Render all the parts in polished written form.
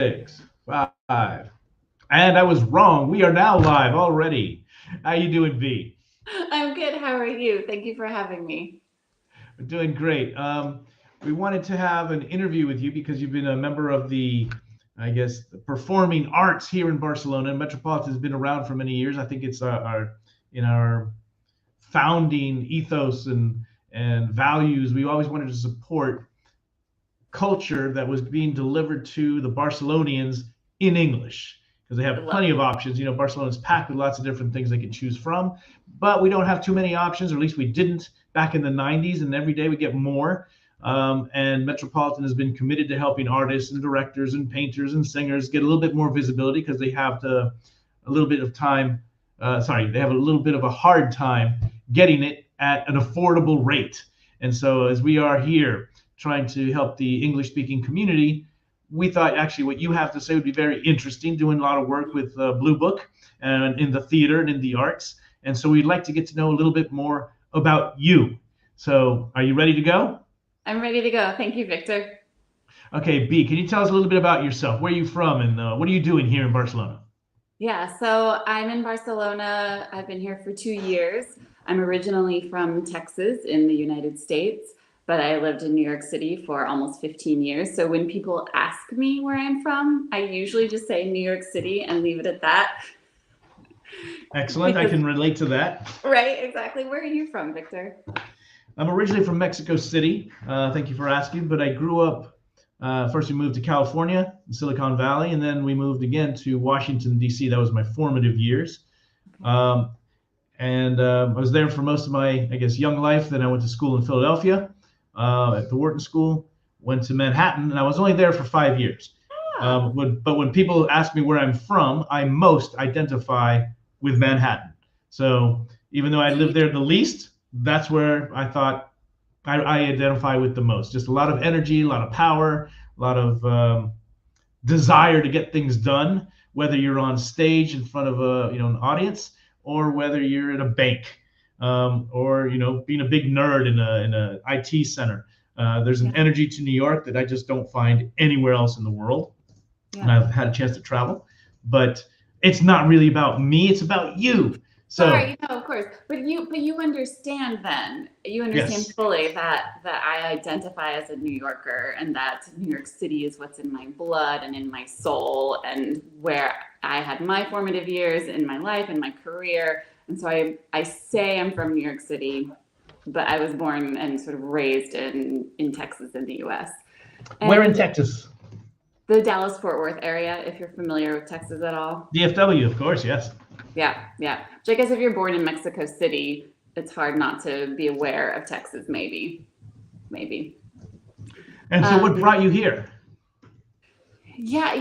6, 5. And I was wrong. We are now live already. How you doing, B? I'm good. How are you? Thank you for having me. We're doing great. We wanted to have an interview with you because you've been a member of the performing arts here in Barcelona. Metropolitan has been around for many years. I think it's our in our founding ethos and values. We always wanted to support culture that was being delivered to the Barcelonians in English because they I have love plenty of options. Barcelona's packed with lots of different things they can choose from, but we don't have too many options, or at least we didn't back in the 90s. And every day we get more. And Metropolitan has been committed to helping artists and directors and painters and singers get a little bit more visibility because they have a little bit of time. They have a little bit of a hard time getting it at an affordable rate. And so, as we are here trying to help the English speaking community, we thought actually what you have to say would be very interesting, doing a lot of work with Blue Book and in the theater and in the arts. And so we'd like to get to know a little bit more about you. So are you ready to go? I'm ready to go. Thank you, Victor. Okay, B, can you tell us a little bit about yourself? Where are you from and what are you doing here in Barcelona? Yeah, so I'm in Barcelona. I've been here for 2 years. I'm originally from Texas in the United States, but I lived in New York City for almost 15 years. So when people ask me where I'm from, I usually just say New York City and leave it at that. Excellent. I Because, can relate to that. right, exactly. Where are you from, Victor? I'm originally from Mexico City. Thank you for asking. But I grew up, first we moved to California, Silicon Valley, and then we moved again to Washington, D.C. That was my formative years. Um, and I was there for most of my, I guess, young life. Then I went to school in Philadelphia at the Wharton School, went to Manhattan, and I was only there for 5 years. Ah, But when people ask me where I'm from, I most identify with Manhattan. So even though I so lived you, there the least, that's where I thought I identify with the most. Just a lot of energy, a lot of power, a lot of desire to get things done, whether you're on stage in front of an audience or whether you're in a bank or being a big nerd in a IT center. There's an yeah, energy to New York that I just don't find anywhere else in the world, and yeah. I've had a chance to travel, but it's not really about me. It's about you. So Sorry, no, of course, but you understand then. You understand yes, fully that I identify as a New Yorker and that New York City is what's in my blood and in my soul and where I had my formative years in my life and my career. And so I say I'm from New York City, but I was born and sort of raised in Texas in the US. where in And Texas? the Dallas Fort Worth area, if you're familiar with Texas at all. DFW, of course. Yes. Yeah, yeah. Which I guess if you're born in Mexico City, it's hard not to be aware of Texas, maybe. Maybe. And so, what Um, brought you here? yeah,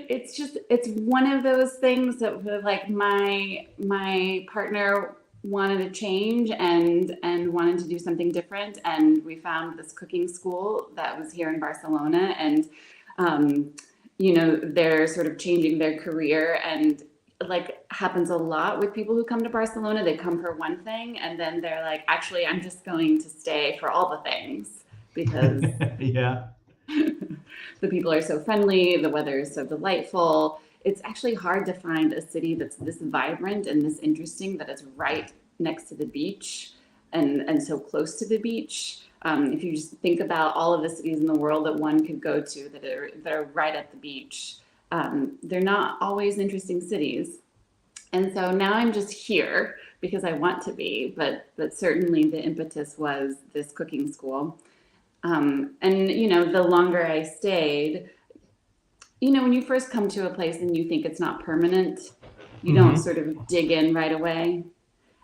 it's one of those things that like my partner wanted to change and wanted to do something different, and we found this cooking school that was here in Barcelona, and um, they're sort of changing their career, and like happens a lot with people who come to Barcelona. They come for one thing and then they're like, actually, I'm just going to stay for all the things because Yeah. the people are so friendly, the weather is so delightful. It's actually hard to find a city that's this vibrant and this interesting that is right next to the beach and so close to the beach. If you just think about all of the cities in the world that one could go to that are right at the beach, they're not always interesting cities. And so now I'm just here because I want to be, but certainly the impetus was this cooking school. And the longer I stayed, when you first come to a place and you think it's not permanent, you don't Hmm. sort of dig in right away.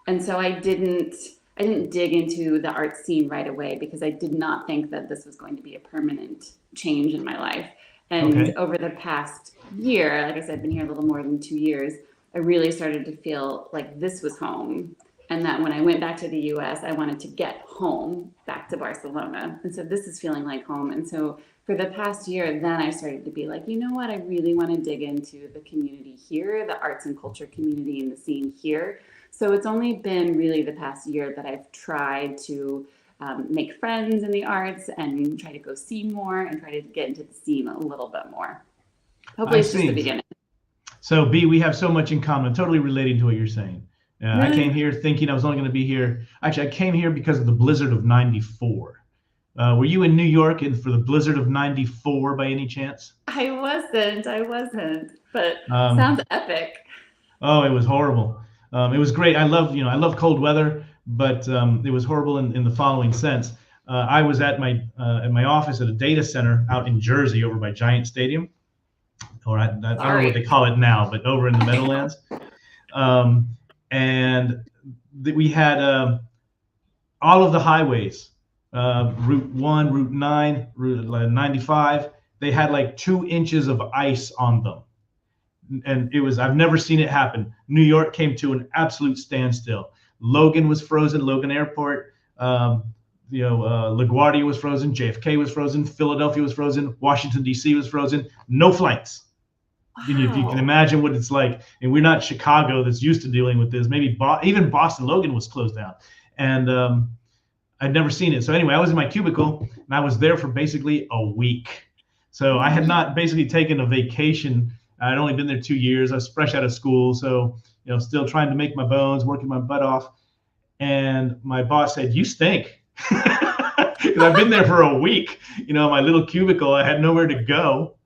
And so I didn't dig into the art scene right away because I did not think that this was going to be a permanent change in my life. And Okay. over the past year, like I said, I've been here a little more than 2 years, I really started to feel like this was home. And that when I went back to the US, I wanted to get home back to Barcelona. And so this is feeling like home. And so for the past year, then I started to be like, you know what? I really want to dig into the community here, the arts and culture community and the scene here. So it's only been really the past year that I've tried to make friends in the arts and try to go see more and try to get into the scene a little bit more. Hopefully it's just the beginning. So B, we have so much in common, totally relating to what you're saying. Really? I came here thinking I was only going to be here. Actually, I came here because of the blizzard of '94. Were you in New York for the blizzard of '94 by any chance? I wasn't, but sounds epic. Oh, it was horrible. It was great. I love cold weather, but it was horrible in the following sense. I was at my office at a data center out in Jersey over by Giant Stadium, or I don't know what they call it now, but over in the Meadowlands. And we had all of the highways, Route 1, Route 9, Route 95. They had like 2 inches of ice on them. And I've never seen it happen. New York came to an absolute standstill. Logan was frozen, Logan Airport. LaGuardia was frozen, JFK was frozen, Philadelphia was frozen, Washington, D.C. was frozen. No flights. Wow. You can imagine what it's like. And we're not Chicago that's used to dealing with this. Maybe even Boston, Logan was closed down. And I'd never seen it. So anyway, I was in my cubicle, and I was there for basically a week. So I had not basically taken a vacation. I'd only been there 2 years. I was fresh out of school. So, still trying to make my bones, working my butt off. And my boss said, "You stink." Because I've been there for a week, my little cubicle. I had nowhere to go.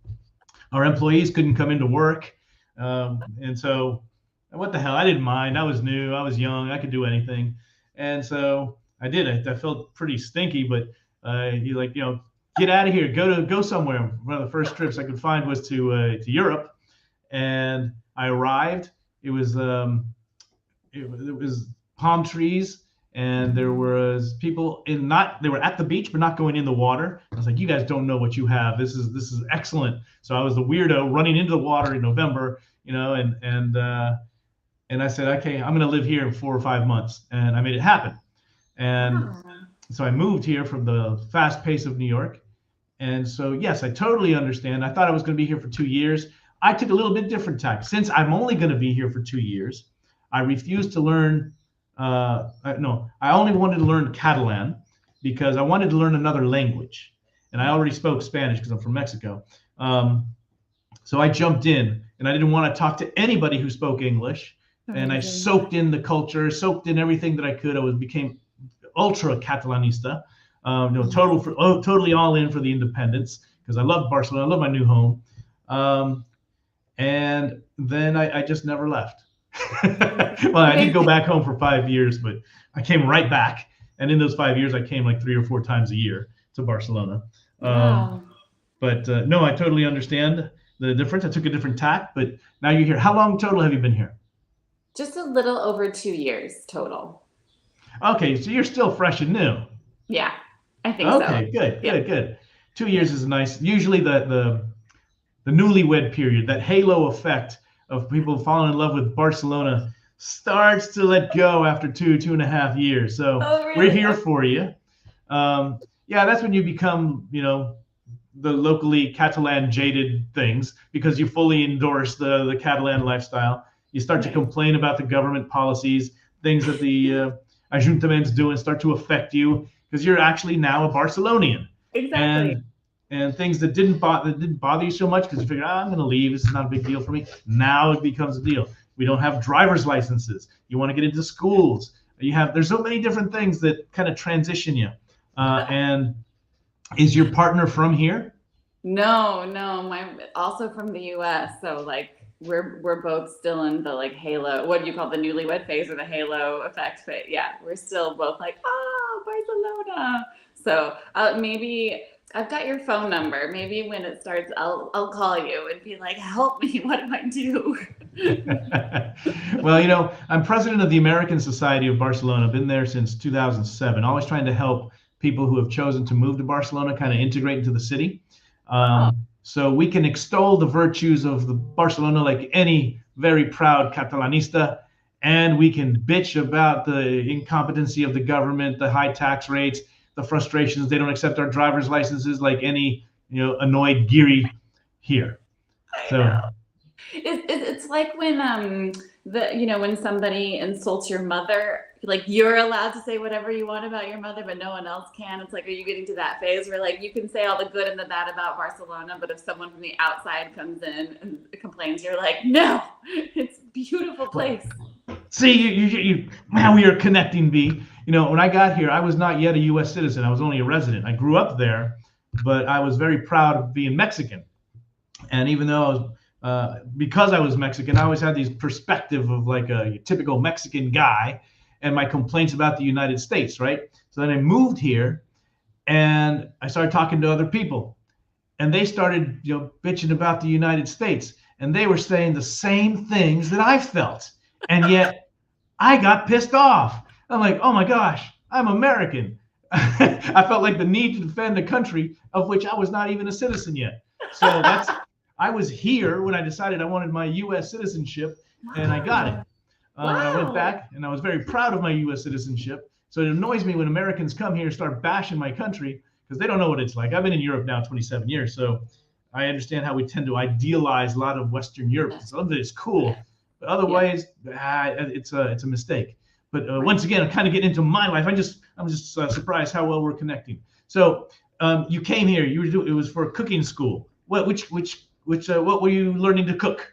Our employees couldn't come into work. And so what the hell? I didn't mind. I was new. I was young. I could do anything. And so I did. I felt pretty stinky, but get out of here. Go somewhere. One of the first trips I could find was to Europe. And I arrived. It was palm trees. And there was people they were at the beach, but not going in the water. I was like, you guys don't know what you have. This is excellent. So I was the weirdo running into the water in November, and I said, okay, I'm going to live here in 4 or 5 months. And I made it happen. And so I moved here from the fast pace of New York. And so, yes, I totally understand. I thought I was going to be here for 2 years. I took a little bit different tack. Since I'm only going to be here for 2 years, I refused to learn I only wanted to learn Catalan because I wanted to learn another language. And I already spoke Spanish because I'm from Mexico. So I jumped in, and I didn't want to talk to anybody who spoke English. And I soaked in the culture, soaked in everything that I could. Became ultra Catalanista, totally all in for the independence because I love Barcelona. I love my new home. And then I just never left. Well, I did go back home for 5 years, but I came right back. And in those 5 years, I came like 3 or 4 times a year to Barcelona. Wow. But no, I totally understand the difference. I took a different tack, but now you're here. How long total have you been here? Just a little over 2 years total. Okay, so you're still fresh and new. Yeah, I think so. Okay, good. 2 years is nice. Usually the newlywed period, that halo effect of people falling in love with Barcelona starts to let go after 2.5 years. So really? We're here for you. That's when you become, the locally Catalan jaded things because you fully endorse the Catalan lifestyle. You start to complain about the government policies, things that the Ajuntament's doing start to affect you because you're actually now a Barcelonian. Exactly. And things that didn't bother you so much because you figured, I'm going to leave. This is not a big deal for me. Now it becomes a deal. We don't have driver's licenses. You want to get into schools. There's so many different things that kind of transition you. And is your partner from here? No, also from the U.S. So we're both still in the halo. What do you call the newlywed phase or the halo effect phase? Yeah, we're still both Barcelona. So maybe. I've got your phone number. Maybe when it starts, I'll call you and be like, help me. What do I do? Well, I'm president of the American Society of Barcelona. I've been there since 2007, always trying to help people who have chosen to move to Barcelona kind of integrate into the city. So we can extol the virtues of the Barcelona like any very proud Catalanista, and we can bitch about the incompetency of the government, the high tax rates, the frustrations. They don't accept our driver's licenses like any annoyed Geary here. So it's like when when somebody insults your mother like you're allowed to say whatever you want about your mother, but no one else can. It's like, are you getting to that phase where like you can say all the good and the bad about Barcelona, but if someone from the outside comes in and complains, you're like, no, it's a beautiful place. See, man, we are connecting, B. When I got here, I was not yet a U.S. citizen. I was only a resident. I grew up there, but I was very proud of being Mexican. And even though I was, because I was Mexican, I always had these perspective of like a typical Mexican guy and my complaints about the United States, right? So then I moved here and I started talking to other people and they started, bitching about the United States and they were saying the same things that I felt. And yet I got pissed off. I'm like, oh my gosh, I'm American. I felt like the need to defend a country of which I was not even a citizen yet. So I was here when I decided I wanted my U.S. citizenship, and I got it. And I went back, and I was very proud of my U.S. citizenship. So it annoys me when Americans come here and start bashing my country because they don't know what it's like. I've been in Europe now 27 years, so I understand how we tend to idealize a lot of Western Europe. Some of it is cool, but otherwise, it's a mistake. But once again, I'm kind of getting into my life. I'm just surprised how well we're connecting. So you came here. It was for cooking school. What were you learning to cook?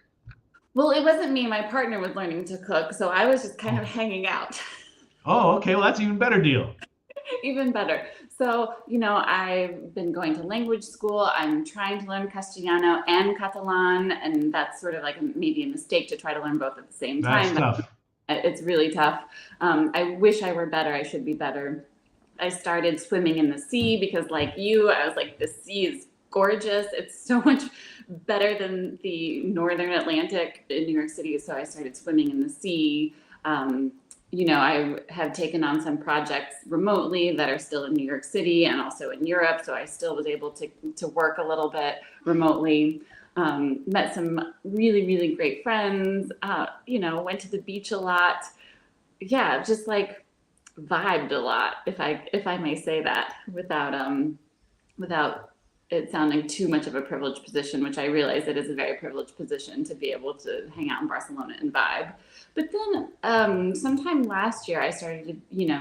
Well, it wasn't me. My partner was learning to cook, so I was just kind of hanging out. Oh, okay. Well, that's an even better deal. Even better. So, I've been going to language school. I'm trying to learn Castellano and Catalan, and that's sort of like maybe a mistake to try to learn both at the same time. That's tough. It's really tough. I wish I were better. I should be better. I started swimming in the sea because, like you, I was like, the sea is gorgeous. It's so much better than the Northern Atlantic in New York City. So I started swimming in the sea. I have taken on some projects remotely that are still in New York City and also in Europe. So I still was able to work a little bit remotely. Met some really, really great friends, went to the beach a lot. Yeah, just like vibed a lot, if I may say that without it sounding too much of a privileged position, which I realize it is a very privileged position to be able to hang out in Barcelona and vibe. But then sometime last year, I started to,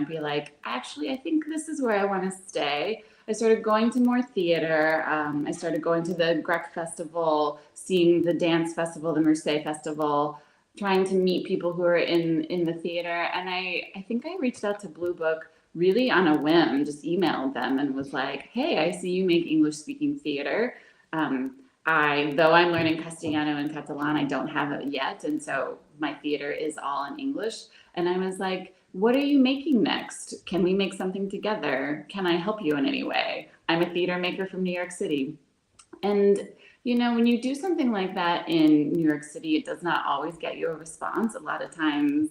be like, actually, I think this is where I want to stay. I started going to more theater. I started going to the Grec Festival, seeing the dance festival, the Marseille Festival, trying to meet people who are in the theater. And I think I reached out to Blue Book really on a whim, just emailed them and was like, hey, I see you make English-speaking theater. Though I'm learning Castellano and Catalan, I don't have it yet. And so my theater is all in English. And I was like, what are you making next? Can we make something together? Can I help you in any way? I'm a theater maker from New York City. And, when you do something like that in New York City, it does not always get you a response. A lot of times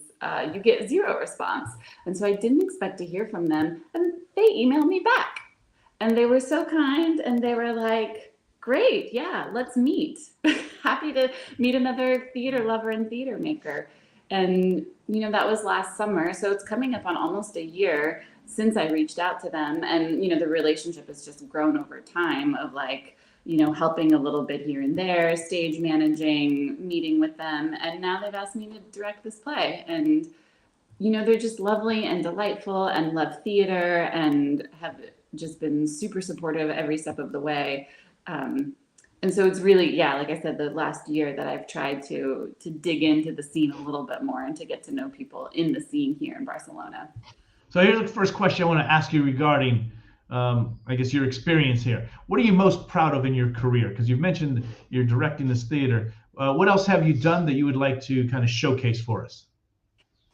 you get zero response. And so I didn't expect to hear from them. And they emailed me back. And they were so kind. And they were like, great, yeah, let's meet. Happy to meet another theater lover and theater maker. And, that was last summer. So it's coming up on almost a year since I reached out to them. And, the relationship has just grown over time of like, helping a little bit here and there, stage managing, meeting with them. And now they've asked me to direct this play. And, they're just lovely and delightful and love theater and have just been super supportive every step of the way. And so it's really, like I said, the last year that I've tried to dig into the scene a little bit more and to get to know people in the scene here in Barcelona. So here's the first question I want to ask you regarding, I guess, your experience here. What are you most proud of in your career? Because you've mentioned you're directing this theater. What else have you done that you would like to kind of showcase for us?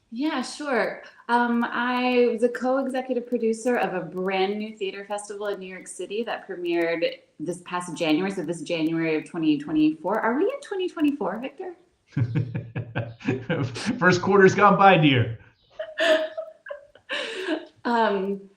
Yeah, sure. I was a co-executive producer of a brand new theater festival in New York City that premiered this past January, so this January of 2024. Are we in 2024, Victor? First quarter's gone by, dear. And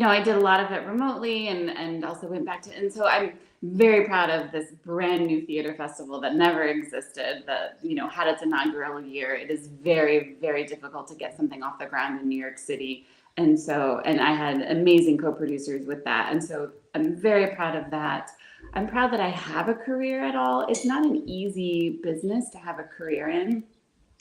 I did a lot of it remotely and also went back to, and so I'm very proud of this brand new theater festival that never existed, that, had its inaugural year. It is very, very difficult to get something off the ground in New York City. And I had amazing co-producers with that. And so I'm very proud of that. I'm proud that I have a career at all. It's not an easy business to have a career in.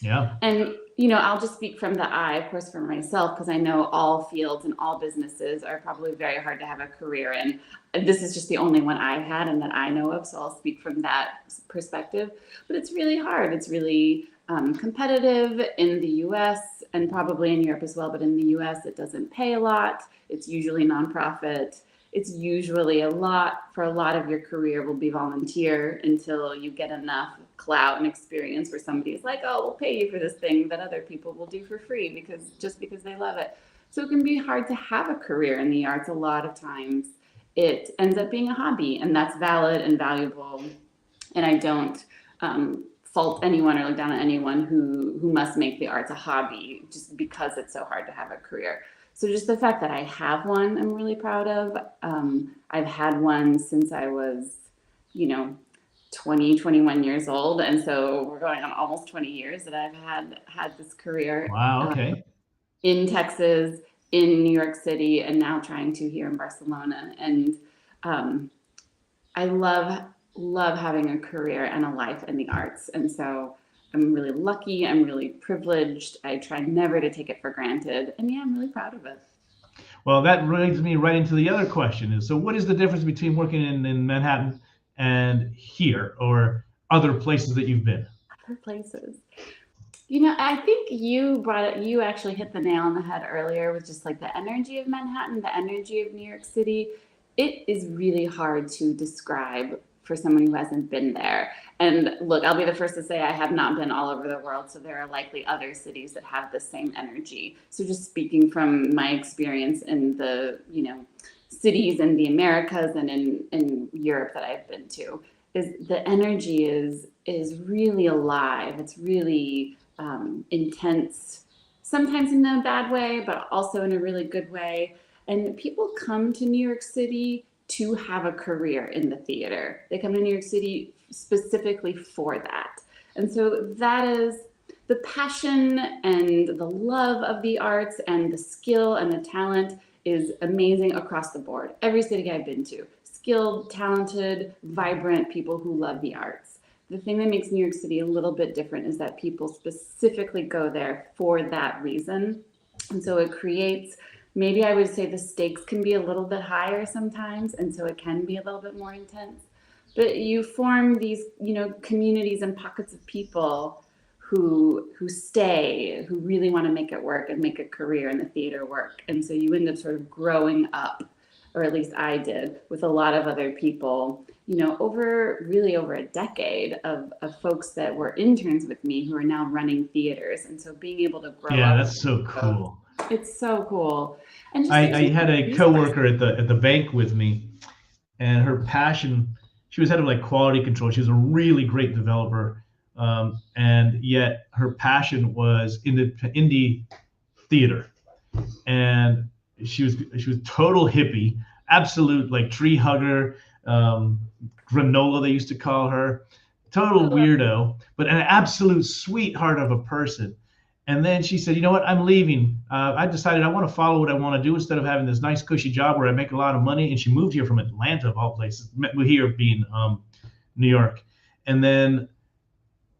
Yeah. And, I'll just speak from the I, of course, for myself, because I know all fields and all businesses are probably very hard to have a career in. And this is just the only one I've had and that I know of, so I'll speak from that perspective. But it's really hard. It's really competitive in the US and probably in Europe as well. But in the US, it doesn't pay a lot. It's usually nonprofit. It's usually for a lot of your career will be volunteer until you get enough clout and experience where somebody's like, oh, we'll pay you for this thing that other people will do for free because they love it. So it can be hard to have a career in the arts. A lot of times it ends up being a hobby, and that's valid and valuable. And I don't fault anyone or look down on anyone who must make the arts a hobby just because it's so hard to have a career. So just the fact that I have one, I'm really proud of. I've had one since I was, 20, 21 years old. And so we're going on almost 20 years that I've had this career Wow. Okay. in Texas, in New York City, and now trying to here in Barcelona. And I love having a career and a life in the arts. And so I'm really lucky. I'm really privileged. I try never to take it for granted. And yeah, I'm really proud of it. Well, that brings me right into the other question is, so what is the difference between working in Manhattan and here or other places that you've been? Other places. I think you actually hit the nail on the head earlier with just like the energy of Manhattan, the energy of New York City. It is really hard to describe for someone who hasn't been there. And look, I'll be the first to say I have not been all over the world, so there are likely other cities that have the same energy. So just speaking from my experience in the, cities in the Americas and in Europe that I've been to, is the energy is really alive. It's really intense, sometimes in a bad way, but also in a really good way. And people come to New York City to have a career in the theater. They come to New York City specifically for that. And so that is the passion and the love of the arts and the skill and the talent is amazing across the board. Every city I've been to, skilled, talented, vibrant people who love the arts. The thing that makes New York City a little bit different is that people specifically go there for that reason. And so it creates, maybe I would say the stakes can be a little bit higher sometimes, and so it can be a little bit more intense. But you form these, communities and pockets of people who stay, who really want to make it work and make a career in the theater work. And so you end up sort of growing up, or at least I did, with a lot of other people, over a decade of folks that were interns with me who are now running theaters. And so being able to grow Yeah, up, that's so cool. it's so cool. And just I had a coworker at the bank with me, and her passion, she was head of like quality control. She was a really great developer, and yet her passion was in the indie theater, and she was total hippie, absolute like tree hugger, granola they used to call her, total weirdo, but an absolute sweetheart of a person. And then she said, you know what, I'm leaving. I decided I want to follow what I want to do instead of having this nice cushy job where I make a lot of money. And she moved here from Atlanta of all places, here being New York. And then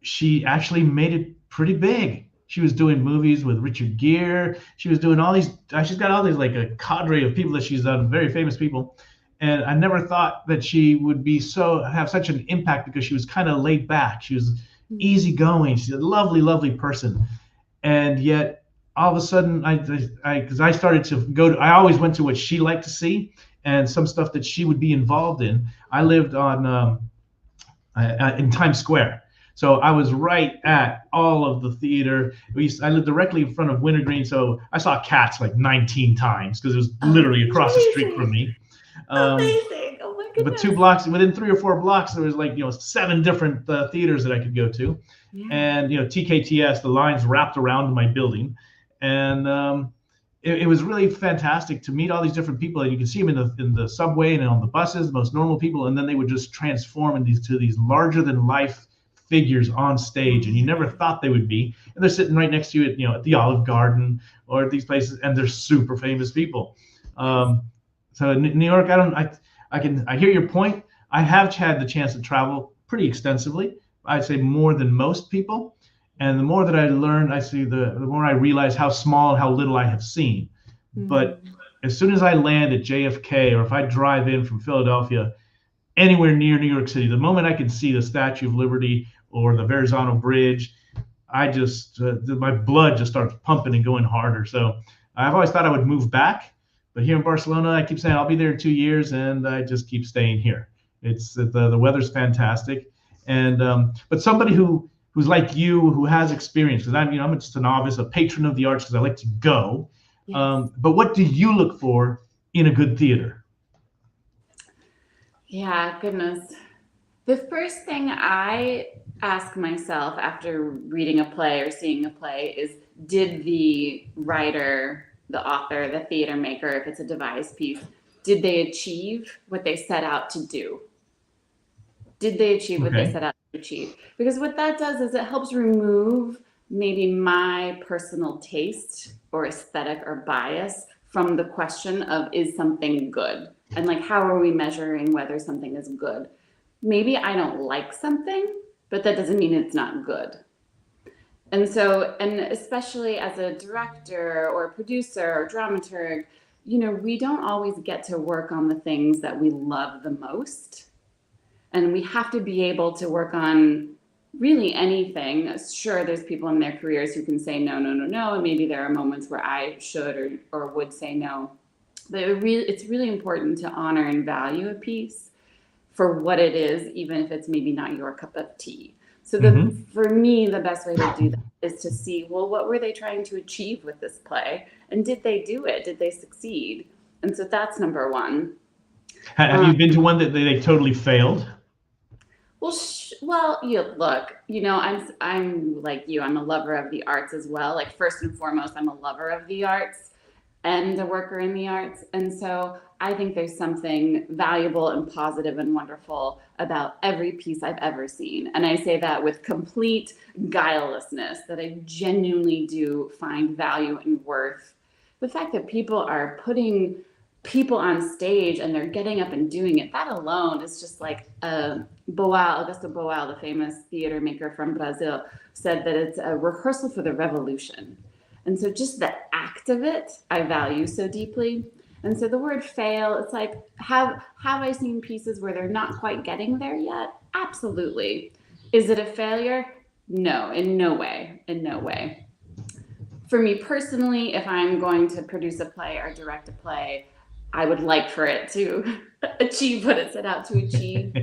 she actually made it pretty big. She was doing movies with Richard Gere. She was doing all these, she's got all these like a cadre of people that she's done, very famous people. And I never thought that she would have such an impact because she was kind of laid back. She was easygoing. She's a lovely, lovely person. And yet all of a sudden, because I started to go to, I always went to what she liked to see and some stuff that she would be involved in. I lived in Times Square. So I was right at all of the theater. I lived directly in front of Wintergreen. So I saw Cats like 19 times because it was literally across the street from me. Amazing. Oh my goodness. But 2 blocks, within 3 or 4 blocks, there was like, 7 different theaters that I could go to. Yeah. And, TKTS, the lines wrapped around my building. And it was really fantastic to meet all these different people. And you can see them in the subway and on the buses, the most normal people. And then they would just transform into these larger than life figures on stage. And you never thought they would be. And they're sitting right next to you at the Olive Garden or at these places. And they're super famous people. So in New York, I hear your point. I have had the chance to travel pretty extensively. I'd say more than most people. And the more that I learn, I see the more I realize how small and how little I have seen. But Mm-hmm. as soon as I land at JFK, or if I drive in from Philadelphia, anywhere near New York City, the moment I can see the Statue of Liberty or the Verrazano Bridge, I just my blood just starts pumping and going harder. So I've always thought I would move back, but here in Barcelona, I keep saying I'll be there in 2 years, and I just keep staying here. It's the weather's fantastic, and but somebody who's like you, who has experience, because I'm just a novice, a patron of the arts because I like to go. Yes. But what do you look for in a good theater? Yeah, goodness. The first thing I ask myself after reading a play or seeing a play is, did the writer, the author, the theater maker, if it's a devised piece, did they achieve what they set out to do? Did they achieve what they Okay. set out to achieve? Because what that does is it helps remove maybe my personal taste or aesthetic or bias from the question of, is something good? And like, how are we measuring whether something is good? Maybe I don't like something, but that doesn't mean it's not good. And so, and especially as a director or a producer or dramaturg, we don't always get to work on the things that we love the most. And we have to be able to work on really anything. Sure, there's people in their careers who can say no, no, no, no. And maybe there are moments where I should or would say no. But it's really important to honor and value a piece for what it is, even if it's maybe not your cup of tea. So Hmm. for me, the best way to do that is to see, well, what were they trying to achieve with this play? And did they do it? Did they succeed? And so that's number one. Have Um, you been to one that they totally failed? you look, I'm like you. I'm a lover of the arts as well. Like first and foremost, I'm a lover of the arts and a worker in the arts. And so I think there's something valuable and positive and wonderful about every piece I've ever seen. And I say that with complete guilelessness, that I genuinely do find value and worth. The fact that people are putting people on stage and they're getting up and doing it, that alone is just like Augusto Boal, the famous theater maker from Brazil, said that it's a rehearsal for the revolution. And so just the act of it, I value so deeply. And so the word fail, it's like, have I seen pieces where they're not quite getting there yet? Absolutely. Is it a failure? No, in no way. In no way. For me personally, if I'm going to produce a play or direct a play, I would like for it to achieve what it set out to achieve.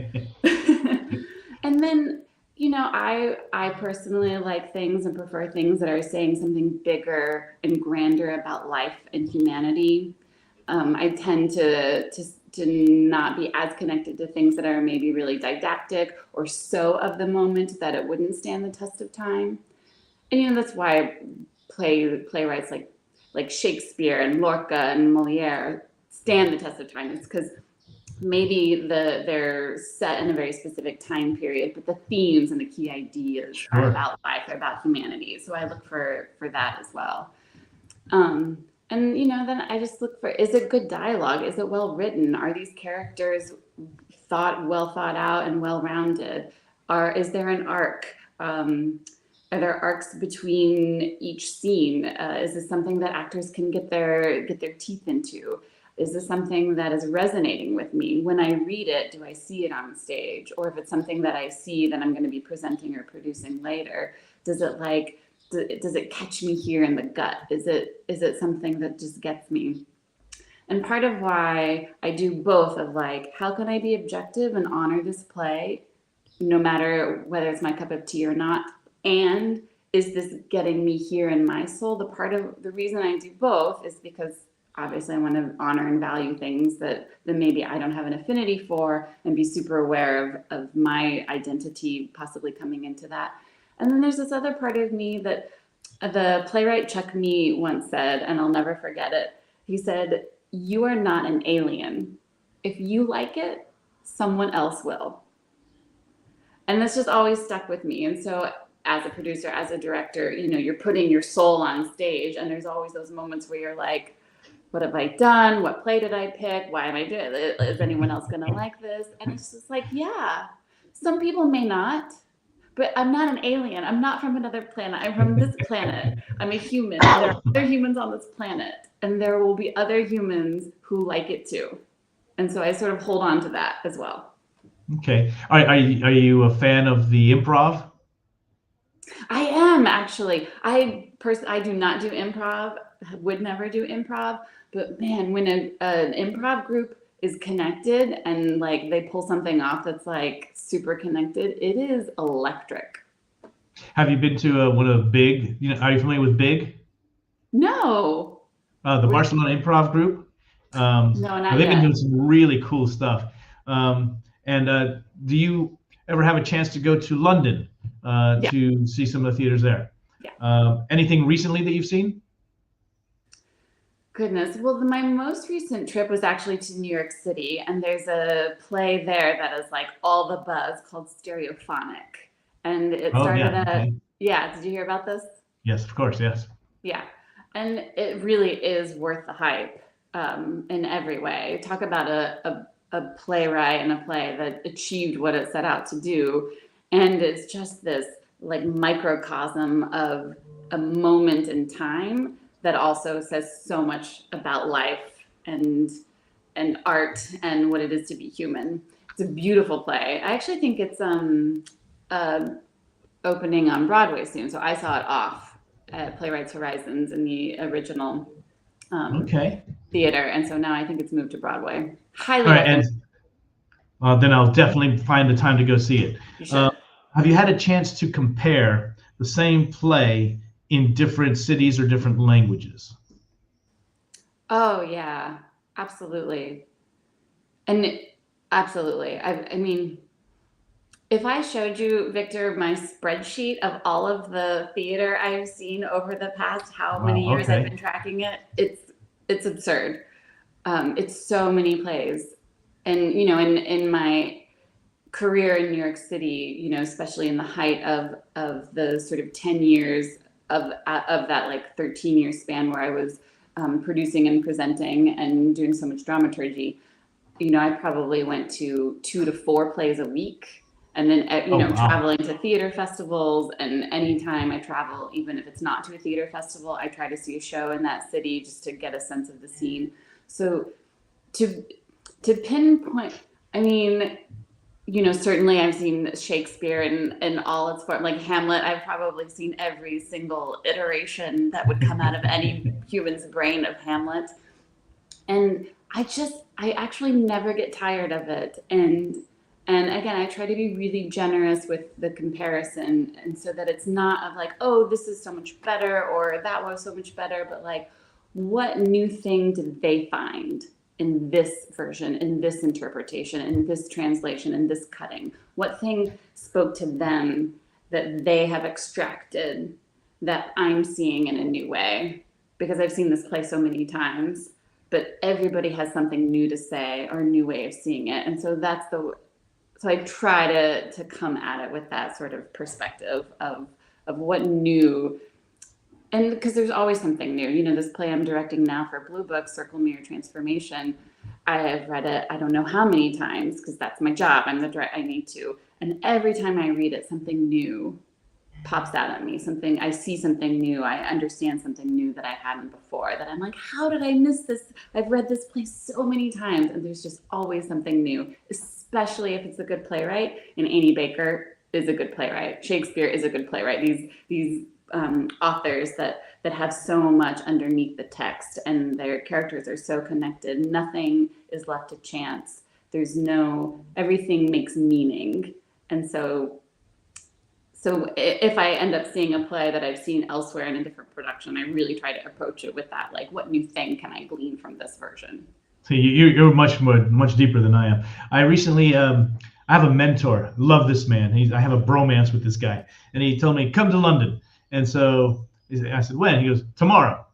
And then, I personally like things and prefer things that are saying something bigger and grander about life and humanity. I tend to not be as connected to things that are maybe really didactic or so of the moment that it wouldn't stand the test of time. And that's why playwrights like Shakespeare and Lorca and Moliere stand the test of time. It's because maybe they're set in a very specific time period, but the themes and the key ideas are Sure. about life, are about humanity. So I look for that as well. And then I just look for, is it good dialogue? Is it well written? Are these characters well thought out and well rounded? Is there an arc? Are there arcs between each scene? Is this something that actors can get their teeth into? Is this something that is resonating with me? When I read it, do I see it on stage? Or if it's something that I see that I'm going to be presenting or producing later, does it catch me here in the gut? Is it something that just gets me? And part of why I do both of like, how can I be objective and honor this play, no matter whether it's my cup of tea or not? And is this getting me here in my soul? The part of the reason I do both is because obviously I want to honor and value things that maybe I don't have an affinity for, and be super aware of my identity possibly coming into that. And then there's this other part of me that the playwright Chuck Mee once said, and I'll never forget it. He said, "You are not an alien. If you like it, someone else will." And this just always stuck with me. And so as a producer, as a director, you're putting your soul on stage, and there's always those moments where you're like, what have I done? What play did I pick? Why am I doing it? Is anyone else going to like this? And it's just like, yeah, some people may not, but I'm not an alien. I'm not from another planet. I'm from this planet. I'm a human. And there are other humans on this planet. And there will be other humans who like it too. And so I sort of hold on to that as well. Okay. Are you a fan of the improv? I am actually. I do not do improv. Would never do improv. But man, when an improv group is connected and like they pull something off that's like super connected, it is electric. Have you been to one of Big? Are you familiar with Big? No, The we're Barcelona Improv Group. no, Well, not they've been yet. doing some really cool stuff. And do you ever have a chance to go to London Yeah, to see some of the theaters there? yeah. Anything recently that you've seen? Goodness. Well, my most recent trip was actually to New York City, and there's a play there that is like all the buzz called Stereophonic. And it Oh started yeah. at, Okay. yeah, did you hear about this? Yes, of course. Yes. Yeah. And it really is worth the hype in every way. Talk about a playwright and a play that achieved what it set out to do. And it's just this like microcosm of a moment in time that also says so much about life and and art and what it is to be human. It's a beautiful play. I actually think it's uh, opening on Broadway soon. So I saw it off at Playwrights Horizons in the original um, Okay. theater, and so now I think it's moved to Broadway. All Highly right. recommend. And then I'll definitely find the time to go see it. You Uh, should. have you had a chance to compare the same play in different cities or different languages? Oh yeah, absolutely, and absolutely. I mean, if I showed you, Victor, my spreadsheet of all of the theater I've seen over the past how many Wow. years I've Okay. been tracking it, it's absurd. It's so many plays, and in my career in New York City, especially in the height of the sort of 10 years of that like 13-year span where I was producing and presenting and doing so much dramaturgy. I probably went to 2 to 4 plays a week. And then, Oh wow. traveling to theater festivals. And anytime I travel, even if it's not to a theater festival, I try to see a show in that city just to get a sense of the scene. So to to pinpoint, I mean, certainly I've seen Shakespeare in all its form, like Hamlet. I've probably seen every single iteration that would come out of any human's brain of Hamlet. And I actually never get tired of it. And again, I try to be really generous with the comparison, and so that it's not of like, oh, this is so much better or that was so much better, but like, what new thing did they find in this version, in this interpretation, in this translation, in this cutting? What thing spoke to them that they have extracted that I'm seeing in a new way? Because I've seen this play so many times, but everybody has something new to say or a new way of seeing it. And so so I try to come at it with that sort of perspective of what new, and because there's always something new. This play I'm directing now for Blue Book, Circle Mirror Transformation, I have read it I don't know how many times because that's my job. I'm the director. I need to, and every time I read it, something new pops out at me. I see something new. I understand something new that I hadn't before, that I'm like, how did I miss this? I've read this play so many times, and there's just always something new, especially if it's a good playwright. And Annie Baker is a good playwright. Shakespeare is a good playwright. These authors that have so much underneath the text, and their characters are so connected. Nothing is left to chance. Everything makes meaning. And so if I end up seeing a play that I've seen elsewhere in a different production, I really try to approach it with that, like, what new thing can I glean from this version? So you're much deeper than I am. I recently I have a mentor. Love this man. I have a bromance with this guy, and he told me come to London. And so I said when? He goes tomorrow.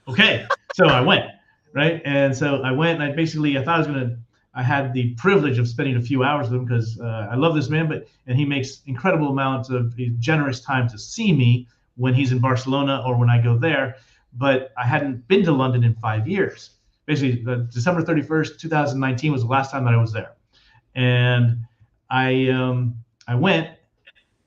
Okay. So I went, right? And so I went, and I thought I was gonna. I had the privilege of spending a few hours with him because I love this man, and he makes incredible amounts of generous time to see me when he's in Barcelona or when I go there. But I hadn't been to London in 5 years. Basically, December 31st, 2019 was the last time that I was there, and I went,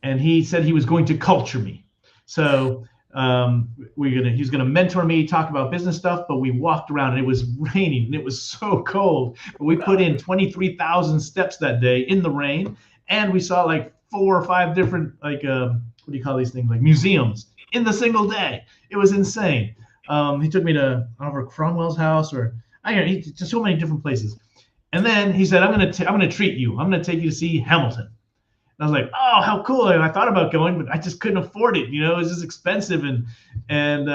and he said he was going to culture me. So he's gonna mentor me, talk about business stuff. But we walked around and it was raining and it was so cold. But we put in 23,000 steps that day in the rain, and we saw like 4 or 5 different what do you call these things, like museums in the single day. It was insane. He took me to over Cromwell's house, or to so many different places. And then he said, I'm gonna treat you. I'm gonna take you to see Hamilton. I was like, oh, how cool. And I thought about going, but I just couldn't afford it. It was just expensive. And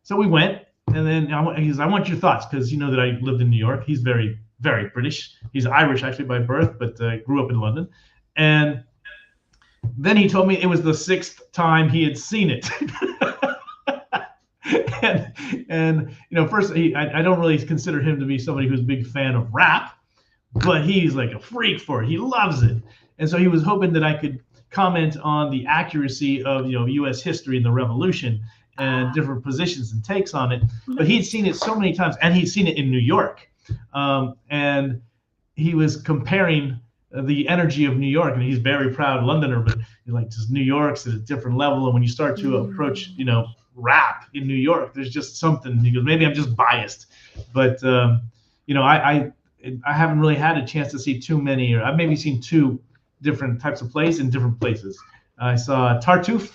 so we went. And then he says, I want your thoughts, because you know that I lived in New York. He's very, very British. He's Irish, actually, by birth, but grew up in London. And then he told me it was the 6th time he had seen it. and first, I don't really consider him to be somebody who's a big fan of rap, but he's like a freak for it. He loves it. And so he was hoping that I could comment on the accuracy of U.S. history and the Revolution and different positions and takes on it. But he'd seen it so many times, and he'd seen it in New York. And he was comparing the energy of New York, and he's a very proud Londoner, but just New York's at a different level. And when you start to approach, rap in New York, there's just something. He goes, maybe I'm just biased, but I haven't really had a chance to see too many, or I've maybe seen 2 different types of plays in different places. I saw Tartuffe,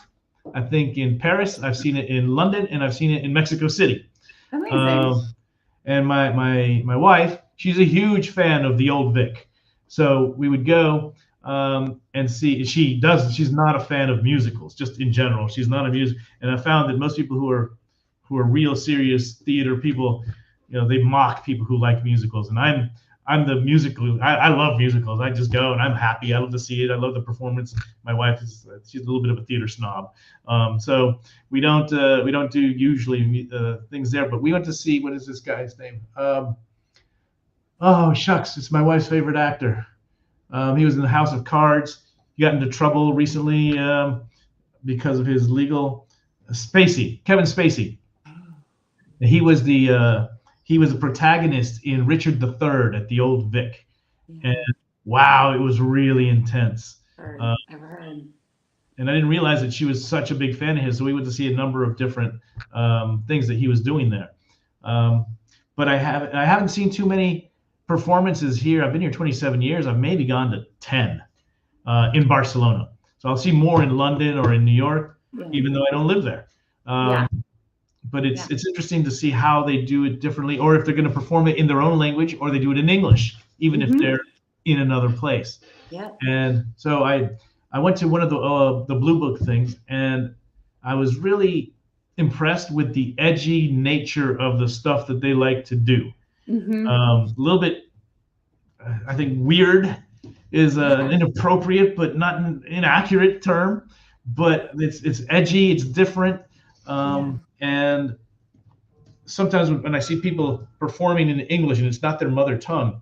I think, in Paris. I've seen it in London, and I've seen it in Mexico City. Amazing. And my wife, she's a huge fan of the Old Vic, so we would go and see. She's not a fan of musicals, just in general. She's not a music. And I found that most people who are real serious theater people, they mock people who like musicals, and I'm the musical. I love musicals. I just go and I'm happy. I love to see it. I love the performance. My wife she's a little bit of a theater snob, so we don't do usually things there. But we went to see, what is this guy's name? Oh shucks, it's my wife's favorite actor. He was in the House of Cards. He got into trouble recently because of his legal Kevin Spacey. And he was the protagonist in Richard III at the Old Vic. And wow, it was really intense. I've heard. And I didn't realize that she was such a big fan of his. So we went to see a number of different things that he was doing there. But I haven't seen too many performances here. I've been here 27 years. I've maybe gone to 10 in Barcelona. So I'll see more in London or in New York, even though I don't live there. But it's interesting to see how they do it differently, or if they're going to perform it in their own language, or they do it in English, even if they're in another place. Yeah. And so I went to one of the Blue Book things, and I was really impressed with the edgy nature of the stuff that they like to do. A little bit, I think, weird is an inappropriate but not an inaccurate term, but it's edgy, it's different. And sometimes when I see people performing in English and it's not their mother tongue,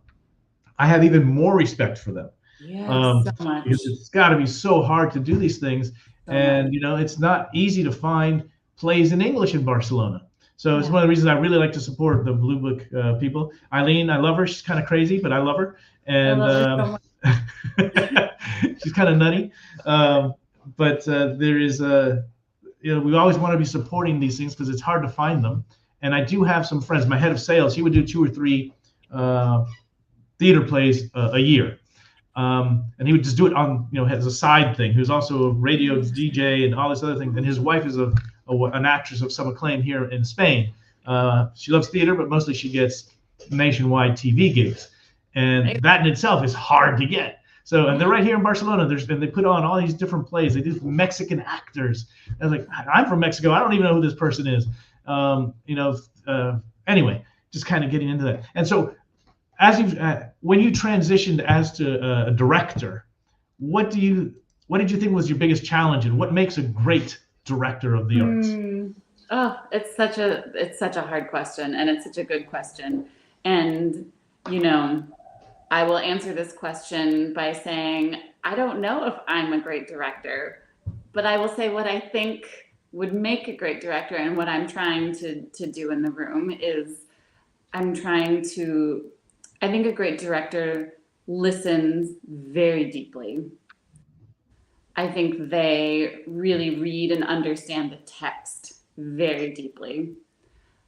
I have even more respect for them. So much. Because it's got to be so hard to do these things. And it's not easy to find plays in English in Barcelona. So it's one of the reasons I really like to support the Blue Book people. Eileen, I love her. She's kind of crazy, but I love her. And she's kind of nutty. But there is we always want to be supporting these things because it's hard to find them. And I do have some friends. My head of sales, he would do 2 or 3 theater plays a year. And he would just do it on, as a side thing. He was also a radio DJ and all this other thing. And his wife is an actress of some acclaim here in Spain. She loves theater, but mostly she gets nationwide TV gigs. And that in itself is hard to get. So, and they're right here in Barcelona. And they put on all these different plays. They do Mexican actors. I was like, I'm from Mexico. I don't even know who this person is. Anyway, just kind of getting into that. And so, when you transitioned as to a director, what did you think was your biggest challenge, and what makes a great director of the arts? Oh, it's such a hard question, and it's such a good question. And I will answer this question by saying I don't know if I'm a great director, but I will say what I think would make a great director, and what I'm trying to do in the room is I think a great director listens very deeply. I think they really read and understand the text very deeply.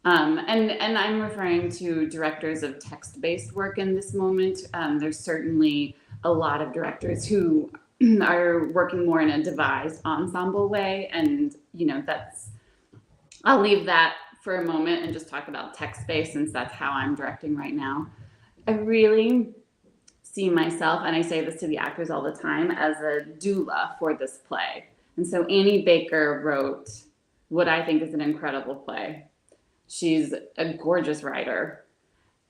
And I'm referring to directors of text-based work in this moment. There's certainly a lot of directors who are working more in a devised ensemble way, and I'll leave that for a moment and just talk about text-based, since that's how I'm directing right now. I really see myself, and I say this to the actors all the time, as a doula for this play. And so Annie Baker wrote what I think is an incredible play. She's a gorgeous writer,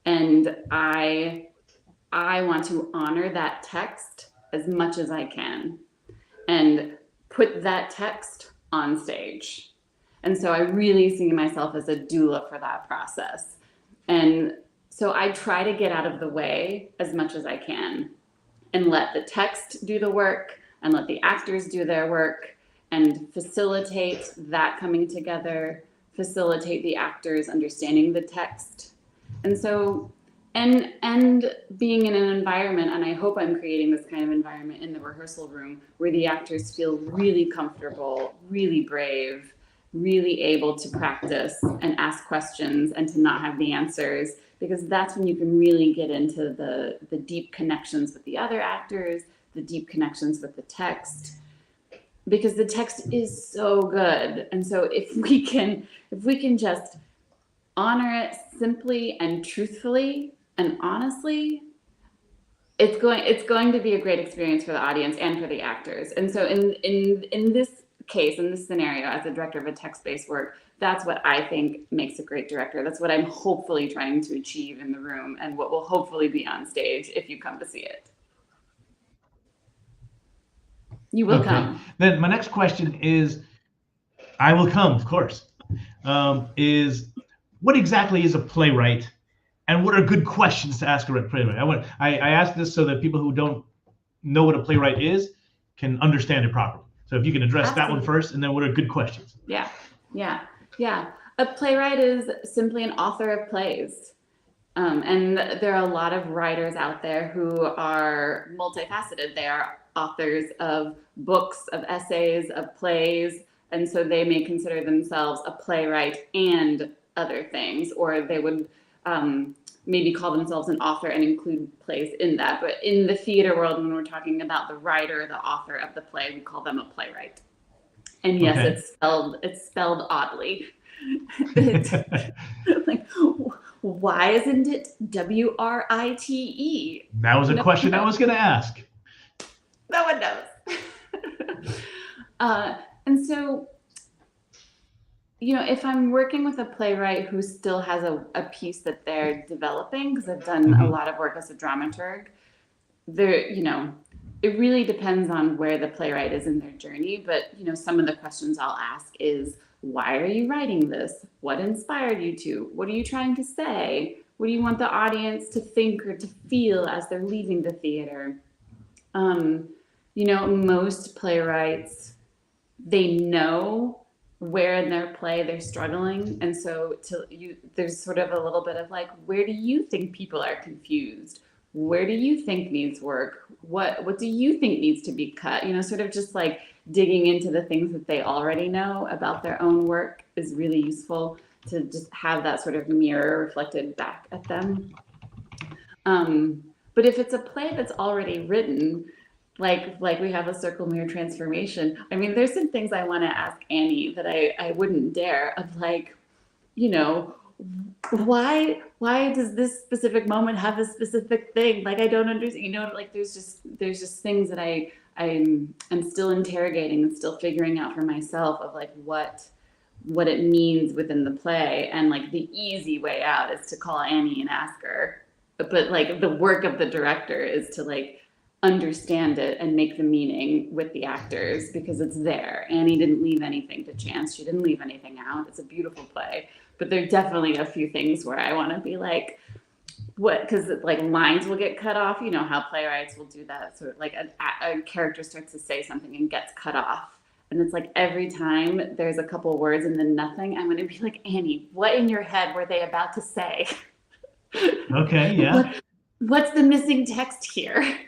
and I want to honor that text as much as I can and put that text on stage. And so I really see myself as a doula for that process. And so I try to get out of the way as much as I can and let the text do the work and let the actors do their work and facilitate that coming together, facilitate the actors understanding the text. And so, and being in an environment, and I hope I'm creating this kind of environment in the rehearsal room where the actors feel really comfortable, really brave, really able to practice and ask questions and to not have the answers, because that's when you can really get into the deep connections with the other actors, the deep connections with the text, because the text is so good. And so if we can just honor it simply and truthfully and honestly, it's going to be a great experience for the audience and for the actors. And so in this case, in this scenario, as a director of a text-based work, that's what I think makes a great director. That's what I'm hopefully trying to achieve in the room, and what will hopefully be on stage if you come to see it. You will come. Then my next question is, I will come, of course, is what exactly is a playwright, and what are good questions to ask a playwright? I ask this so that people who don't know what a playwright is can understand it properly. So if you can address that one first, and then what are good questions? Yeah. A playwright is simply an author of plays. And there are a lot of writers out there who are multifaceted. They are authors of books, of essays, of plays. And so they may consider themselves a playwright and other things, or they would maybe call themselves an author and include plays in that. But in the theater world, when we're talking about the writer, the author of the play, we call them a playwright. And yes, it's spelled oddly. Like, why isn't it W-R-I-T-E? That was a question I was going to ask. No one knows. And so, if I'm working with a playwright who still has a piece that they're developing, because I've done a lot of work as a dramaturg, it really depends on where the playwright is in their journey. But, some of the questions I'll ask is, why are you writing this? What inspired you to? What are you trying to say? What do you want the audience to think or to feel as they're leaving the theater? Most playwrights, they know where in their play they're struggling. And so there's sort of a little bit of like, where do you think people are confused? Where do you think needs work? What do you think needs to be cut? Sort of just like digging into the things that they already know about their own work is really useful, to just have that sort of mirror reflected back at them. But if it's a play that's already written, like we have a circle mirror transformation, I mean, there's some things I want to ask Annie that I wouldn't dare, of like, why does this specific moment have a specific thing? Like, I don't understand, like there's just things that I'm still interrogating and still figuring out for myself, of like what it means within the play. And like the easy way out is to call Annie and ask her, but like the work of the director is to like understand it and make the meaning with the actors, because it's there. Annie didn't leave anything to chance. She didn't leave anything out. It's a beautiful play, but there are definitely a few things where I want to be like, what, because like lines will get cut off. How playwrights will do that, sort of like a character starts to say something and gets cut off, and it's like every time there's a couple words and then nothing, I'm going to be like, Annie, what in your head were they about to say? Okay, yeah. What's the missing text here?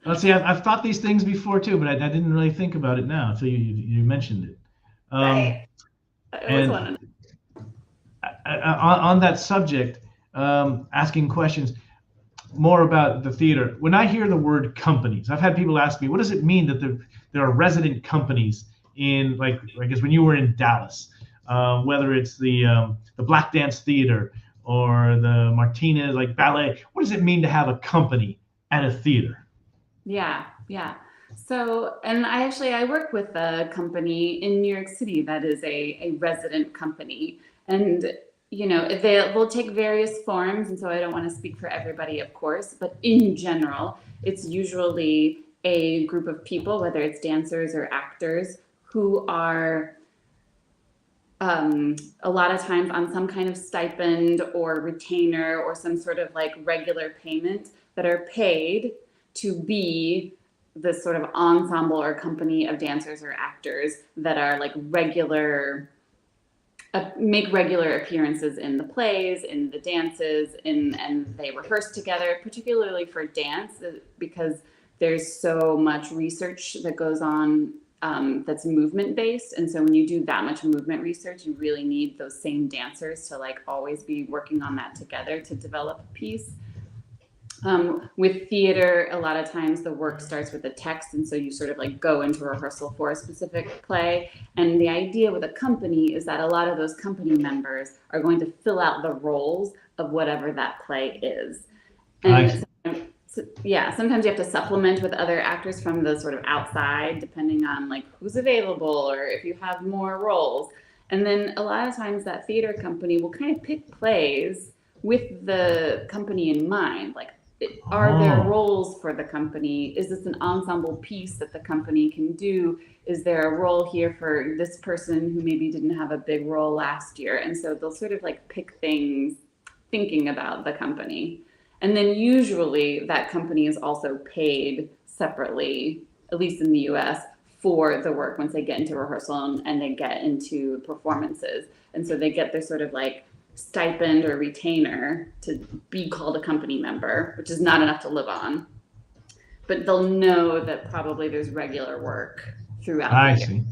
Let's see. I've thought these things before too, but I didn't really think about it now until you mentioned it. Right. I always want And to know. on that subject, asking questions more about the theater. When I hear the word companies, I've had people ask me, what does it mean that there are resident companies in, like, I guess when you were in Dallas, whether it's the Black Dance Theater or the Martinez like ballet. What does it mean to have a company at a theater? Yeah, yeah. So, and I work with a company in New York City that is a resident company. And, they'll take various forms. And so I don't want to speak for everybody, of course, but in general, it's usually a group of people, whether it's dancers or actors, who are a lot of times on some kind of stipend or retainer or some sort of like regular payment that are paid to be this sort of ensemble or company of dancers or actors that are like make regular appearances in the plays, in the dances, and they rehearse together, particularly for dance, because there's so much research that goes on that's movement based. And so when you do that much movement research, you really need those same dancers to like always be working on that together to develop a piece. With theater, a lot of times the work starts with a text, and so you sort of like go into rehearsal for a specific play. And the idea with a company is that a lot of those company members are going to fill out the roles of whatever that play is. And yeah, sometimes you have to supplement with other actors from the sort of outside, depending on like who's available or if you have more roles. And then a lot of times that theater company will kind of pick plays with the company in mind. Like, are there roles for the company? Is this an ensemble piece that the company can do? Is there a role here for this person who maybe didn't have a big role last year? And so they'll sort of like pick things thinking about the company. And then usually that company is also paid separately, at least in the US, for the work once they get into rehearsal and they get into performances. And so they get their sort of like stipend or retainer to be called a company member, which is not enough to live on. But they'll know that probably there's regular work throughout the year. I see.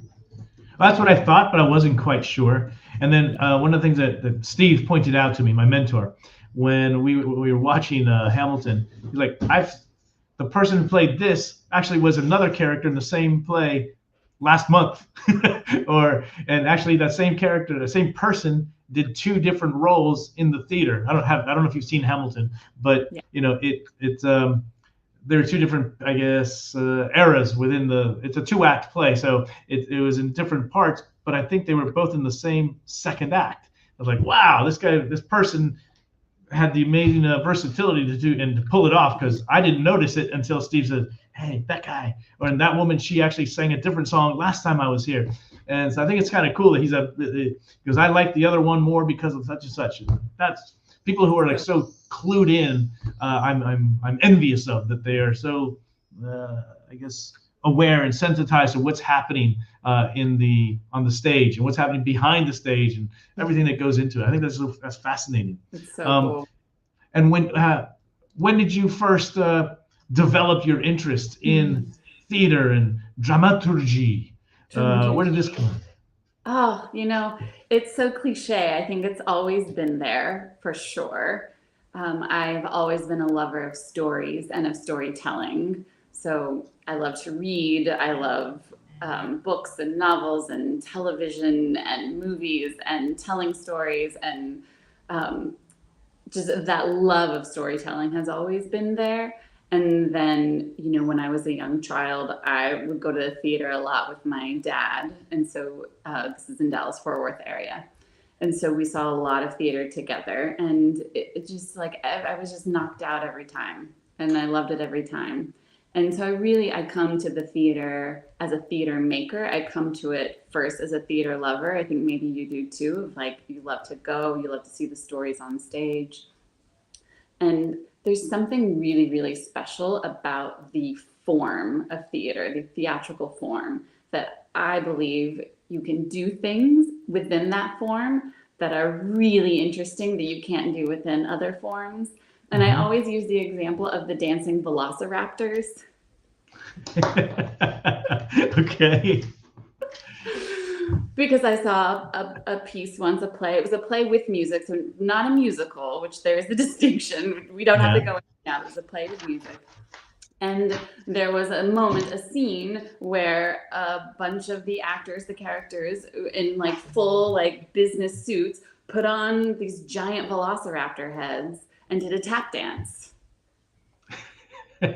Well, that's what I thought, but I wasn't quite sure. And then one of the things that Steve pointed out to me, my mentor, when we were watching Hamilton, he's like, the person who played this actually was another character in the same play last month, and actually that same character, the same person, did two different roles in the theater. I don't know if you've seen Hamilton, but yeah. There are two different, I guess, eras within it's a 2-act play, so it was in different parts, but I think they were both in the same second act. I was like, wow, this person had the amazing versatility to do and to pull it off, because I didn't notice it until Steve said, hey, that guy, or that woman, she actually sang a different song last time I was here. And so I think it's kind of cool that because I like the other one more because of such and such. That's people who are like so clued in. I'm envious of that. They are so, I guess, aware and sensitized to what's happening on the stage and what's happening behind the stage and everything that goes into it. I think that's fascinating. It's so cool. And when did you first develop your interest in theater and dramaturgy? Where did this come from? Oh, it's so cliche. I think it's always been there for sure. I've always been a lover of stories and of storytelling. So I love to read. I love books and novels and television and movies and telling stories. And just that love of storytelling has always been there. And then, when I was a young child, I would go to the theater a lot with my dad. And so this is in Dallas-Fort Worth area. And so we saw a lot of theater together. And it just like, I was just knocked out every time. And I loved it every time. And so I come to the theater as a theater maker. I come to it first as a theater lover. I think maybe you do too. Like, you love to go, you love to see the stories on stage. And there's something really, really special about the form of theater, the theatrical form, that I believe you can do things within that form that are really interesting that you can't do within other forms. And I always use the example of the dancing velociraptors. Okay. Because I saw a piece once, a play. It was a play with music, so not a musical, which there's the distinction. We don't have to Yeah. go into that. It was a play with music. And there was a moment, a scene where a bunch of the actors, the characters in like full like business suits put on these giant velociraptor heads and did a tap dance. And